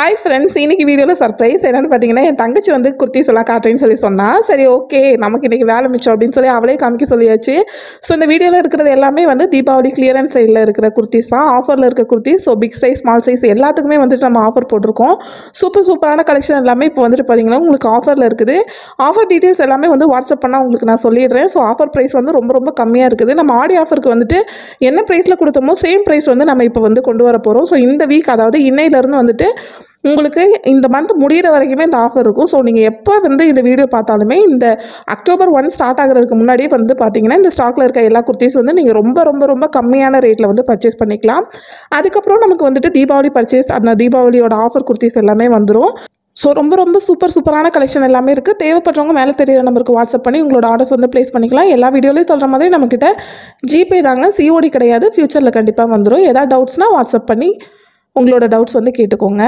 Hi friends, இன்னைக்கு வீடியோவில் surprise என்னென்னு பார்த்தீங்கன்னா, என் தங்கச்சி வந்து குர்த்திஸ் எல்லாம் காட்டுறேன்னு சொன்னா சரி ஓகே நமக்கு இன்றைக்கி வேலை மிச்சம் அப்படின்னு சொல்லி அவளே காமிக்க சொல்லியாச்சு. ஸோ இந்த வீடியோவில் இருக்கிறது எல்லாமே வந்து தீபாவளி கிளியரன்ஸ் சைடில் இருக்கிற குர்த்திஸ் தான், ஆஃபரில் இருக்க kurtis. So big size small size எல்லாத்துக்குமே வந்துட்டு நம்ம ஆஃபர் போட்டிருக்கோம். சூப்பரான கலெக்ஷன் எல்லாமே இப்போ வந்துட்டு பார்த்தீங்கன்னா உங்களுக்கு ஆஃபரில் இருக்குது. ஆஃபர் டீட்டெயில்ஸ் எல்லாமே வந்து வாட்ஸ்அப் பண்ணால் உங்களுக்கு நான் சொல்லிடுறேன். ஸோ ஆஃபர் ப்ரைஸ் வந்து ரொம்ப கம்மியாக இருக்குது. நம்ம ஆடி ஆஃபருக்கு வந்துட்டு என்ன ப்ரைஸில் கொடுத்தோமோ சேம் ப்ரைஸ் வந்து நம்ம இப்போ வந்து கொண்டு வர போகிறோம். ஸோ இந்த வீக் அதாவது இன்னையிலேருந்து வந்துட்டு உங்களுக்கு இந்த மந்த் முடிகிற வரைக்குமே இந்த ஆஃபர் இருக்கும். ஸோ நீங்கள் எப்போ வந்து இந்த வீடியோ பார்த்தாலுமே இந்த அக்டோபர் 1 ஸ்டார்ட் ஆகிறதுக்கு முன்னாடியே வந்து பார்த்தீங்கன்னா இந்த ஸ்டாக்கில் இருக்க எல்லா குர்த்திஸ் வந்து நீங்கள் ரொம்ப கம்மியான ரேட்டில் வந்து பர்ச்சேஸ் பண்ணிக்கலாம். அதுக்கப்புறம் நமக்கு வந்துட்டு தீபாவளி பர்ச்சேஸ் அந்த தீபாவளியோட ஆஃபர் குர்த்திஸ் எல்லாமே வந்துடும். ஸோ ரொம்ப சூப்பரான கலெக்ஷன் எல்லாமே இருக்குது. தேவைப்படுறவங்க மேலே தெரியிற நம்பருக்கு வாட்ஸ்அப் பண்ணி உங்களோட ஆர்டர்ஸ் வந்து ப்ளேஸ் பண்ணிக்கலாம். எல்லா வீடியோலையும் சொல்கிற மாதிரி நம்மக்கிட்ட ஜிபே தாங்க, சிஓடி கிடையாது. ஃப்யூச்சரில் கண்டிப்பாக வந்துடும். ஏதாவது டவுட்ஸ்னால் வாட்ஸ்அப் பண்ணி உங்களோட டவுட்ஸ் வந்து கேட்டுக்கோங்க.